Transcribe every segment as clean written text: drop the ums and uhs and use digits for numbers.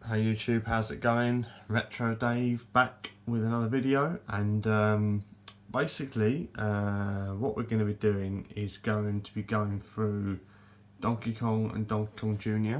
Hey YouTube, how's it going? Retro Dave back with another video, and basically what we're going to be doing is going through Donkey Kong and Donkey Kong Jr.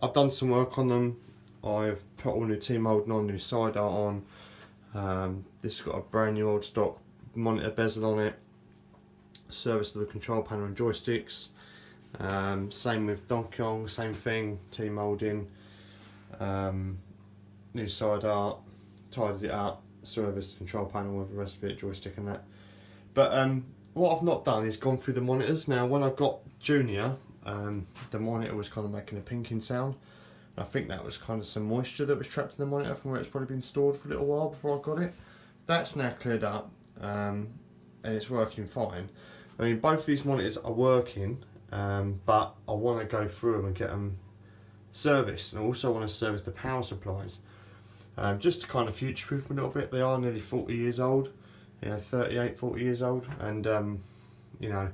I've done some work on them. I've put all new team molding on, new side art on. This has got a brand new old stock monitor bezel on it, service of the control panel and joysticks. Same with Donkey Kong, same thing, team moulding, new side art, tidied it up, service control panel with the rest of it, joystick and that. But what I've not done is gone through the monitors. Now when I got Junior, the monitor was kind of making a pinking sound. I think that was kind of some moisture that was trapped in the monitor from where it's probably been stored for a little while before I got it. That's now cleared up, and it's working fine. I mean, both these monitors are working, but I want to go through them and get them serviced, and I also want to service the power supplies, just to kind of future-proof them a little bit. They are nearly 40 years old, 38, 40 years old, and you know,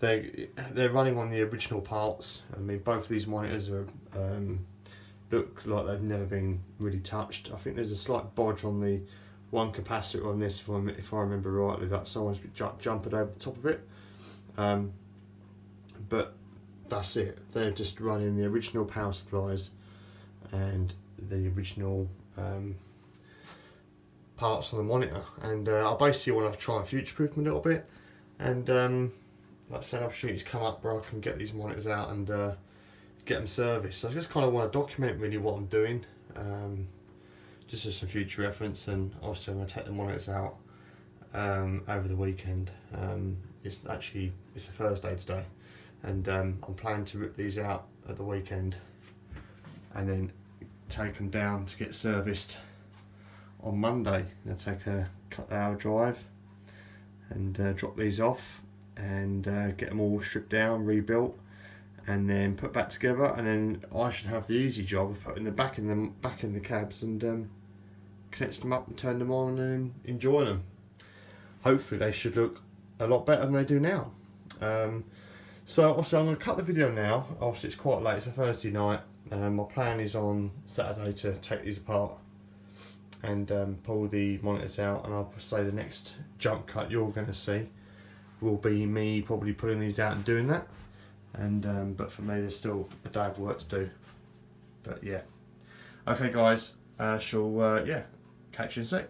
they're running on the original parts. I mean, both of these monitors are look like they've never been really touched. I think there's a slight bodge on the one capacitor on this, if I remember rightly, that someone's jumped over the top of it. But that's it. They're just running the original power supplies and the original parts on the monitor, and I basically want to try and future-proof them a little bit. And like I said, opportunities come up where I can get these monitors out and get them serviced. So I just kind of want to document really what I'm doing, just as some future reference. And also I'm going to take the monitors out over the weekend. It's a Thursday today, and I'm planning to rip these out at the weekend and then take them down to get serviced on Monday. I'm going to take a couple-hour drive and drop these off and get them all stripped down, rebuilt, and then put back together. And then I should have the easy job of putting them back in the cabs and connect them up and turn them on and enjoy them. Hopefully they should look a lot better than they do now. So also I'm going to cut the video now. Obviously it's quite late, it's a Thursday night. My plan is on Saturday to take these apart and pull the monitors out, and I'll say the next jump cut you're going to see will be me probably pulling these out and doing that. And but for me there's still a day of work to do. But yeah. Okay guys, shall catch you in a sec.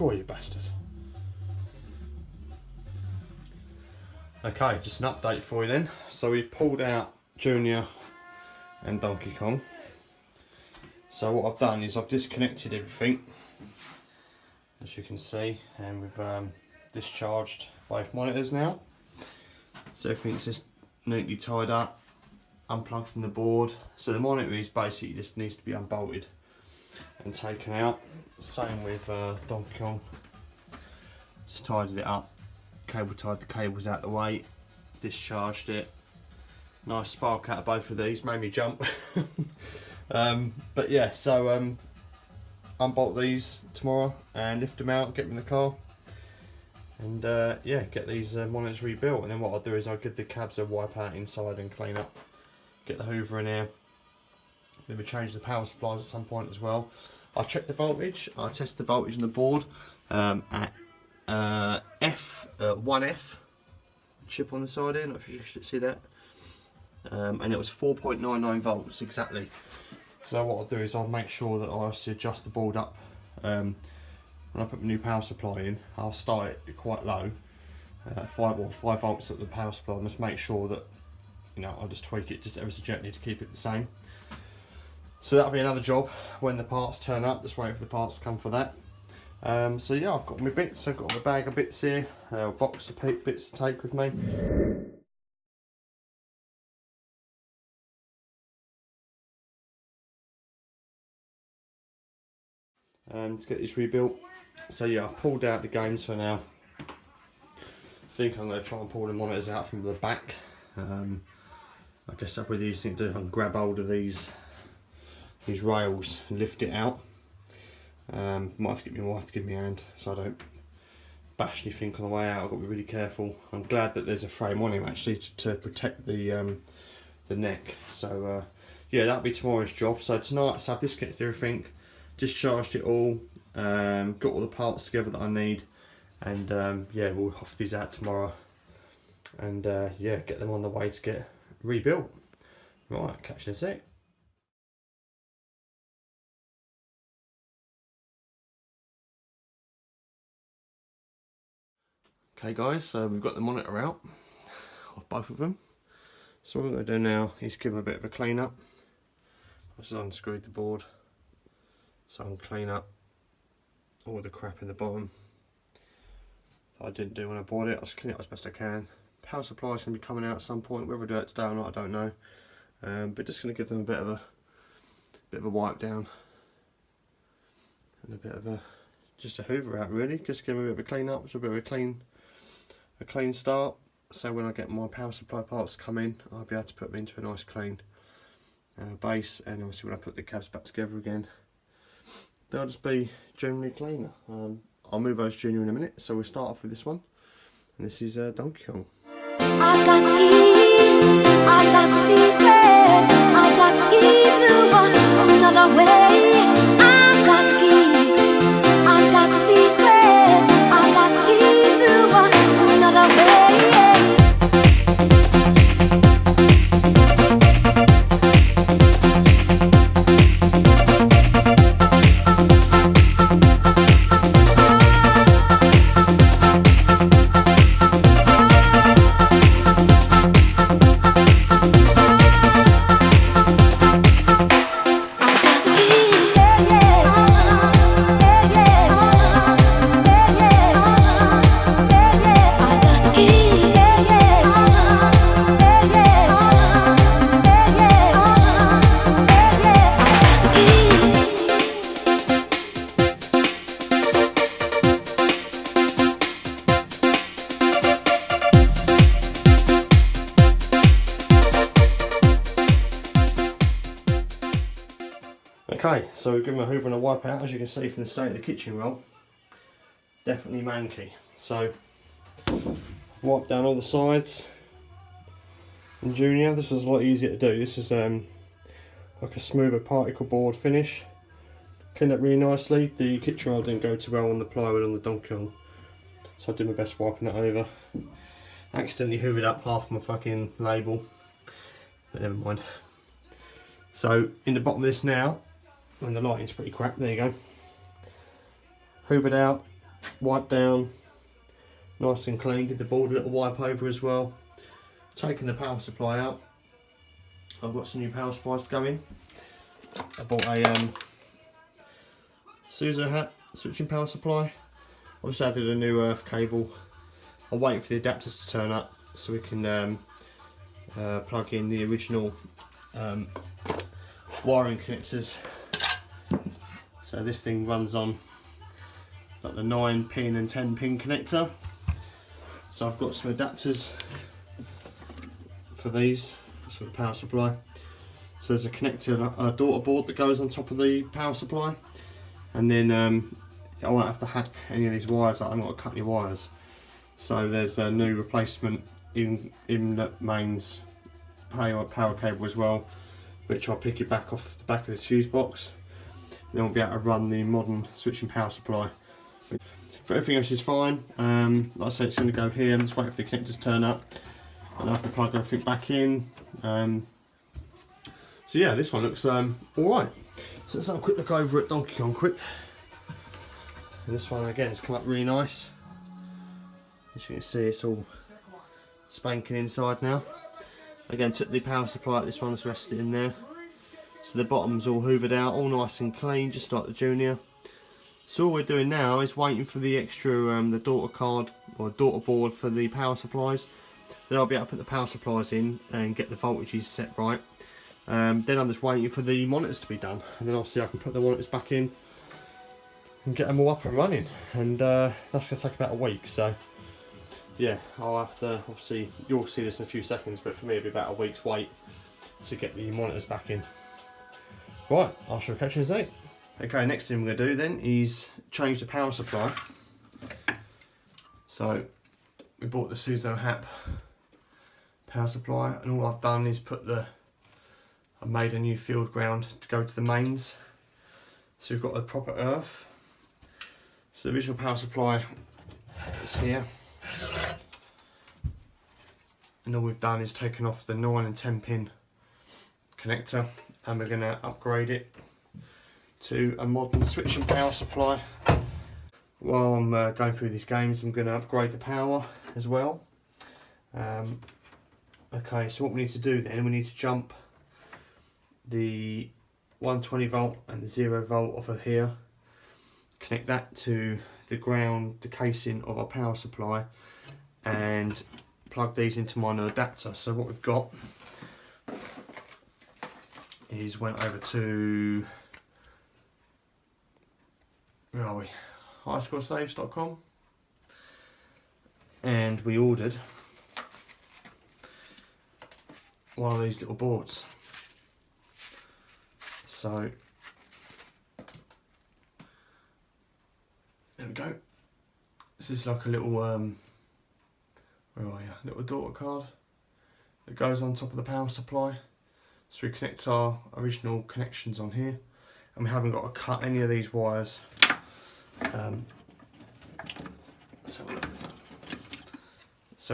Oh, you bastard. Okay, just an update for you then. So we've pulled out Junior and Donkey Kong. So what I've done is I've disconnected everything, as you can see, and we've discharged both monitors now. So everything's just neatly tied up, unplugged from the board. So the monitor is basically just needs to be unbolted and taken out. Same with Donkey Kong. Just tidied it up, tied the cables out the way, discharged it. Nice spark out of both of these, made me jump. But yeah, so unbolt these tomorrow and lift them out, get them in the car, and yeah, get these monitors rebuilt. And then what I'll do is I'll give the cabs a wipe out inside and clean up, get the hoover in here. Then we change the power supplies at some point as well. I'll check the voltage, I'll test the voltage on the board at 1F chip on the side here, not if you should see that. And it was 4.99 volts exactly. So what I'll do is I'll make sure that I also adjust the board up. When I put my new power supply in, I'll start it quite low, 5 volts at the power supply. I must make sure that, you know, I'll just tweak it just ever so gently to keep it the same. So that'll be another job when the parts turn up. Just wait for the parts to come for that. So yeah, I've got my bits. I've got my bag of bits here, a box of bits to take with me. To get this rebuilt. So yeah, I've pulled out the games for now. I think I'm going to try and pull the monitors out from the back. I guess that's what these things do. I can grab hold of these rails and lift it out. Might have to get my wife to give me a hand so I don't bash anything on the way out. I've got to be really careful. I'm glad that there's a frame on him actually to protect the neck. So yeah, that'll be tomorrow's job. So tonight, so I've disconnected everything, discharged it all, got all the parts together that I need, and yeah, we'll off these out tomorrow, and yeah, get them on the way to get rebuilt. Right, catch you in a sec. Okay guys, so we've got the monitor out of both of them. So what I'm going to do now is give them a bit of a clean up. I've just unscrewed the board so I can clean up all the crap in the bottom that I didn't do when I bought it. I'll just clean it up as best I can. Power supply is going to be coming out at some point, whether I do it today or not I don't know. But just going to give them a bit of a wipe down and a bit of a just a hoover out really. Just give them a bit of a clean up, so a bit of a clean start. So when I get my power supply parts to come in, I'll be able to put them into a nice clean base, and obviously when I put the cabs back together again, they'll just be generally cleaner. I'll move those Junior in a minute, so we'll start off with this one, and this is Donkey Kong. I got the key, I got the secret, I got the key to another way. I got the key, I got the secret, I got the key to another way. Okay, so we've given a hoover and a wipe out, as you can see from the state of the kitchen roll. Definitely manky. So, wipe down all the sides. In Junior, this was a lot easier to do. This is like a smoother particle board finish. Cleaned up really nicely. The kitchen roll didn't go too well on the plywood on the Donkey Kong, so I did my best wiping that over. Accidentally hoovered up half my fucking label, but never mind. So, in the bottom of this now, and the lighting's pretty crap, there you go. Hoovered out, wiped down, nice and clean, did the board a little wipe over as well. Taking the power supply out, I've got some new power supplies to go in. I bought a Suzo hat switching power supply. Obviously I did a new earth cable. I'm waiting for the adapters to turn up so we can plug in the original wiring connectors. So this thing runs on like the 9-pin and 10-pin connector. So I've got some adapters for these. That's for the power supply. So there's a connector, a daughter board that goes on top of the power supply, and then I won't have to hack any of these wires. I'm not going to cut any wires. So there's a new replacement in the mains power cable as well, which I'll pick it back off the back of this fuse box. Then we'll be able to run the modern switching power supply. But everything else is fine. Like I said, it's going to go here. I'm just waiting for the connectors to turn up, and I can plug everything back in. So yeah, this one looks alright. So let's have a quick look over at Donkey Kong quick. And this one again has come up really nice. As you can see, it's all spanking inside now. Again, took the power supply, this one's rested in there. So the bottom's all hoovered out, all nice and clean, just like the Junior. So all we're doing now is waiting for the extra, the daughter card, or daughter board for the power supplies. Then I'll be able to put the power supplies in and get the voltages set right. Then I'm just waiting for the monitors to be done. And then obviously I can put the monitors back in and get them all up and running. And that's going to take about a week, so yeah, I'll have to, obviously, you'll see this in a few seconds, but for me it'll be about a week's wait to get the monitors back in. Right, I shall catch you in a sec. Okay, next thing we're going to do then is change the power supply. So we bought the Suzo Hap power supply, and all I've done is I've made a new field ground to go to the mains. So we've got a proper earth. So the original power supply is here. And all we've done is taken off the 9 and 10 pin connector, and we're going to upgrade it to a modern switching power supply. While I'm going through these games, I'm going to upgrade the power as well. Okay, so what we need to do then, we need to jump the 120 volt and the 0 volt off of here, connect that to the ground, the casing of our power supply, and plug these into my new adapter. So what we've got is went over to, where are we, highscoresaves.com, and we ordered one of these little boards. So there we go. This is like a little where are you? Little daughter card that goes on top of the power supply. So we connect our original connections on here, and we haven't got to cut any of these wires. So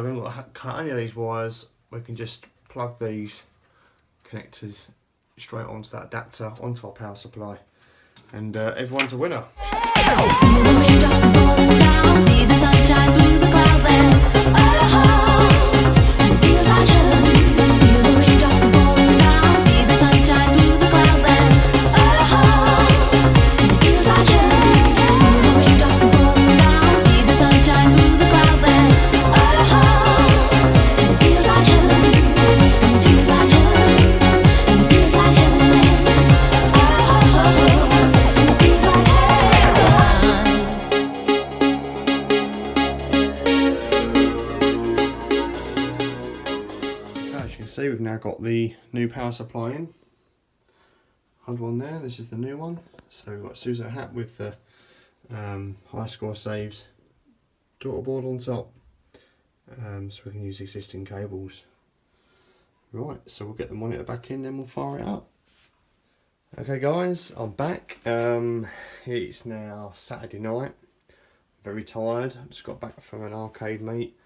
we haven't got to cut any of these wires. We can just plug these connectors straight onto that adapter, onto our power supply, and everyone's a winner. See, we've now got the new power supply in. Old one there, this is the new one. So we've got Suzo Hap with the highscore saves daughter board on top, so we can use existing cables. Right, so we'll get the monitor back in, then we'll fire it up. Okay guys, I'm back. It's now Saturday night. I'm very tired. I just got back from an arcade meet.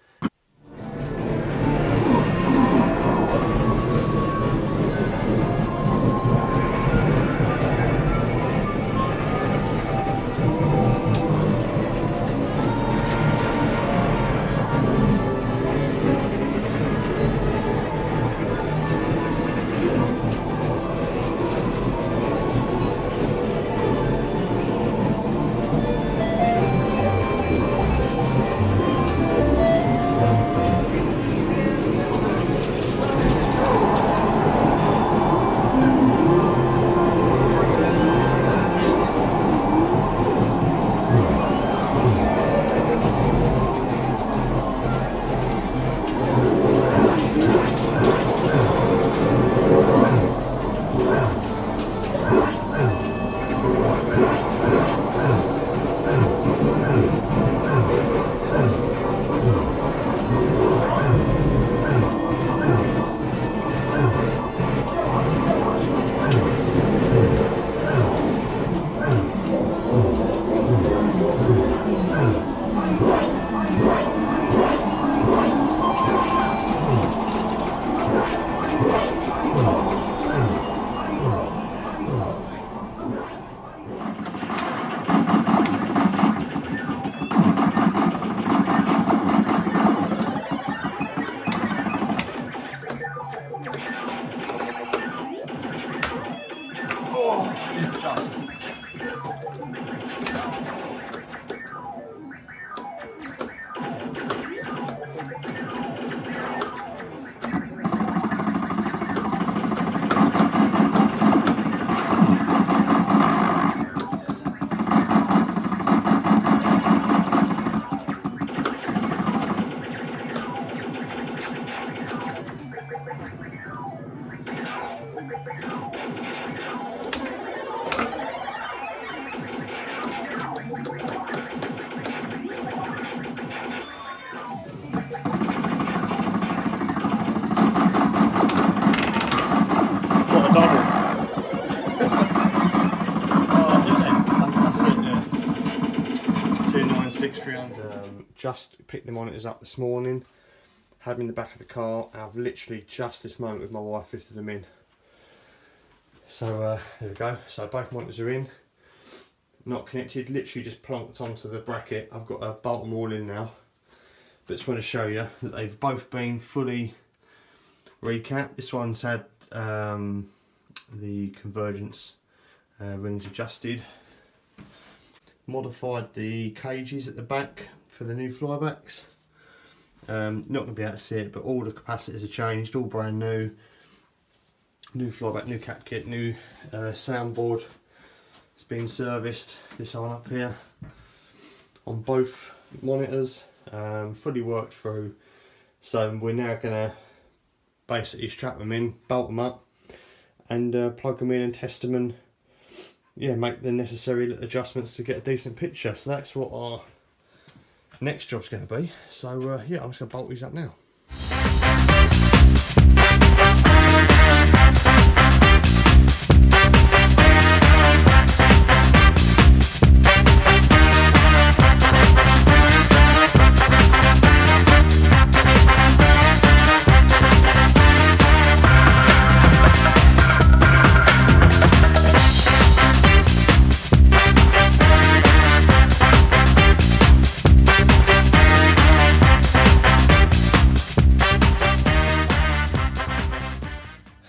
Just picked the monitors up this morning, had them in the back of the car, and I've literally just this moment with my wife lifted them in. So there we go, so both monitors are in, not connected, literally just plonked onto the bracket. I've got to bolt them all in now, but just want to show you that they've both been fully recapped. This one's had the convergence rings adjusted, modified the cages at the back for the new flybacks. Not going to be able to see it, but all the capacitors are changed, all brand new. New flyback, new cap kit, new soundboard. It's been serviced. This one up here on both monitors, fully worked through. So we're now going to basically strap them in, bolt them up, and plug them in and test them, and yeah, make the necessary adjustments to get a decent picture. So that's what our next job's going to be. So yeah, I'm just going to bolt these up now.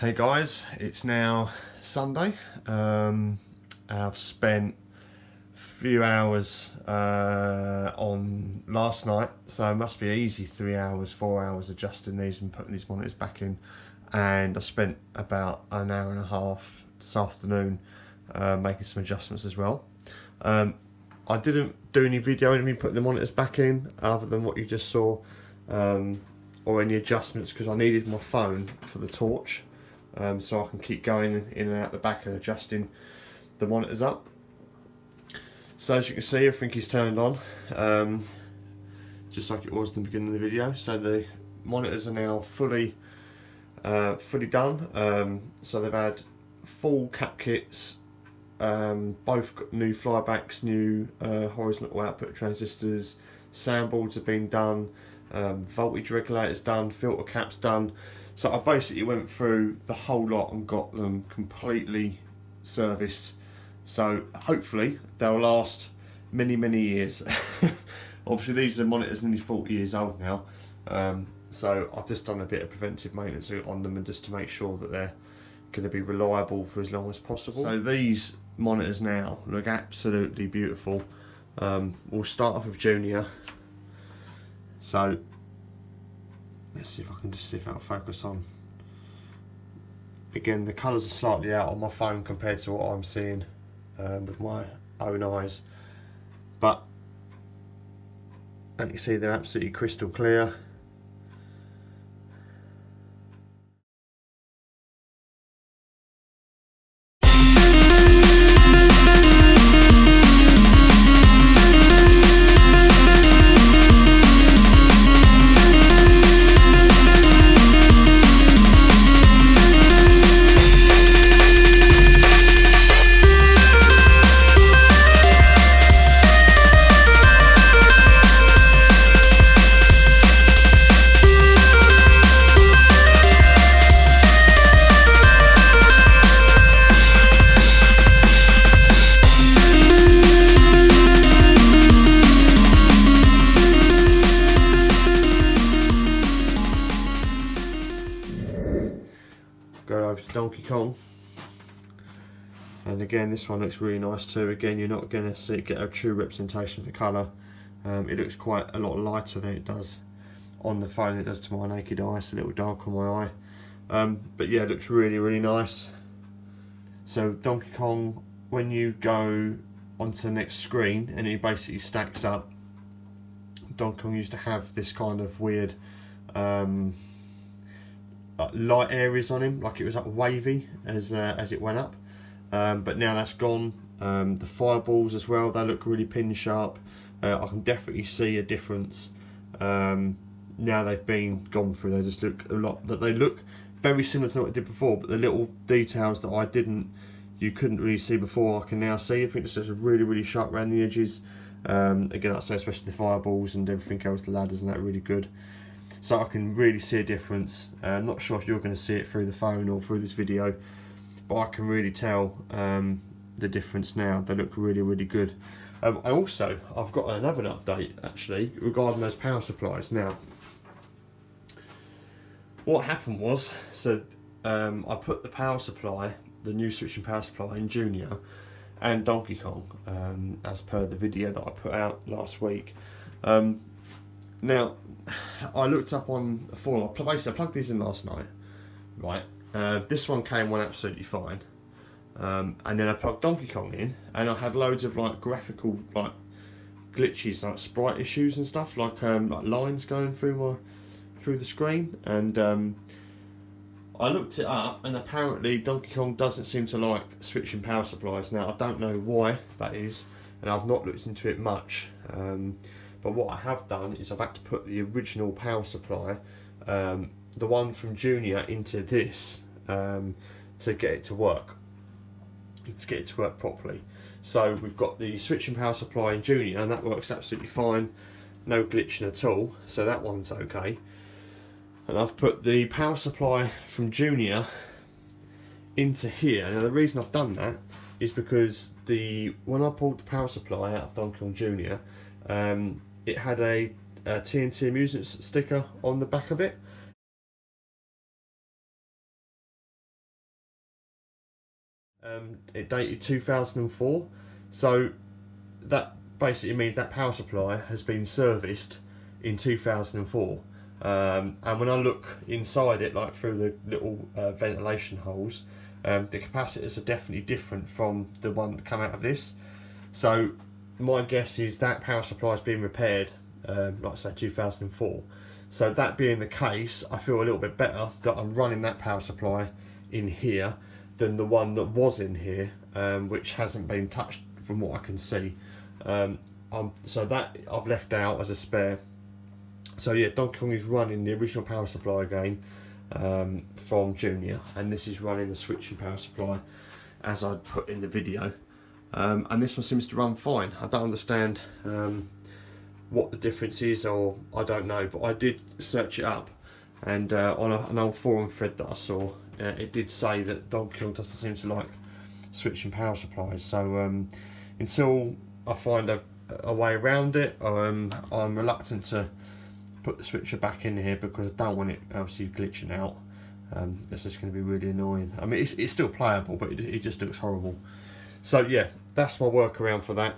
Hey guys, it's now Sunday. I've spent a few hours on last night, so it must be easy 3 hours, 4 hours adjusting these and putting these monitors back in. And I spent about an hour and a half this afternoon making some adjustments as well. I didn't do any video of me putting the monitors back in other than what you just saw, or any adjustments, because I needed my phone for the torch. So I can keep going in and out the back and adjusting the monitors up. So as you can see, everything is turned on, just like it was in the beginning of the video. So the monitors are now fully done. So they've had full cap kits, both got new flybacks, new horizontal output transistors, soundboards have been done, voltage regulators done, filter caps done. So I basically went through the whole lot and got them completely serviced. So hopefully they'll last many, many years. Obviously these are monitors nearly 40 years old now. So I've just done a bit of preventive maintenance on them, and just to make sure that they're going to be reliable for as long as possible. So these monitors now look absolutely beautiful. We'll start off with Junior. So let's see if I can just see if that'll focus on. Again, the colours are slightly out on my phone compared to what I'm seeing with my own eyes, but as you can see, they're absolutely crystal clear. Go over to Donkey Kong, and again this one looks really nice too. Again, you're not going to get a true representation of the colour. It looks quite a lot lighter than it does on the phone. It does to my naked eye. It's a little dark on my eye, but yeah, it looks really, really nice. So Donkey Kong, when you go onto the next screen and it basically stacks up, Donkey Kong used to have this kind of weird light areas on him, like it was like wavy as it went up. But now that's gone. The fireballs as well, they look really pin sharp. I can definitely see a difference now they've been gone through. They just look a lot. That they look very similar to what I did before, but the little details that you couldn't really see before, I can now see. I think it's just really, really sharp around the edges. Again, I'd say especially the fireballs and everything else, the ladders and that, really good. So I can really see a difference. I'm not sure if you're going to see it through the phone or through this video, but I can really tell the difference now. They look really, really good. And also, I've got another update actually regarding those power supplies. Now, what happened was, so I put the power supply, the new switching power supply, in Junior and Donkey Kong, as per the video that I put out last week. Now, I looked up on a forum. Basically, I plugged these in last night, right? This one came on absolutely fine, and then I plugged Donkey Kong in, and I had loads of like graphical like glitches, like sprite issues and stuff, like lines going through the screen, and I looked it up, and apparently Donkey Kong doesn't seem to like switching power supplies. Now, I don't know why that is, and I've not looked into it much. But what I have done is I've had to put the original power supply, the one from Junior, into this to get it to work. Properly. So we've got the switching power supply in Junior, and that works absolutely fine, no glitching at all. So that one's okay. And I've put the power supply from Junior into here. Now the reason I've done that is because when I pulled the power supply out of Donkey Kong Junior, it had a TNT Amusements sticker on the back of it. It dated 2004, so that basically means that power supply has been serviced in 2004. And when I look inside it, like through the little ventilation holes, the capacitors are definitely different from the one that come out of this. So my guess is that power supply is being repaired, like I say, 2004. So that being the case, I feel a little bit better that I'm running that power supply in here than the one that was in here, which hasn't been touched from what I can see. So that I've left out as a spare. So yeah, Donkey Kong is running the original power supply again from Junior, and this is running the switching power supply as I'd put in the video. And this one seems to run fine. I don't understand what the difference is, or I don't know, but I did search it up, and on an old forum thread that I saw, it did say that Donkey Kong doesn't seem to like switching power supplies. So until I find a way around it, I'm reluctant to put the switcher back in here, because I don't want it obviously glitching out. It's just going to be really annoying. I mean, it's still playable, but it just looks horrible. So yeah, that's my workaround for that.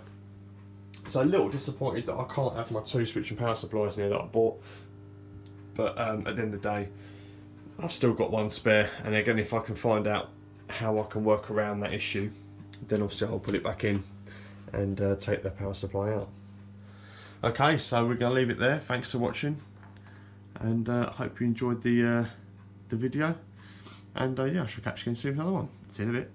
So a little disappointed that I can't have my 2 switching power supplies in here that I bought, but at the end of the day, I've still got one spare, and again, if I can find out how I can work around that issue, then obviously I'll put it back in and take the power supply out. Okay, so we're going to leave it there. Thanks for watching, and I hope you enjoyed the video, and yeah, I shall catch you again soon for another one. See you in a bit.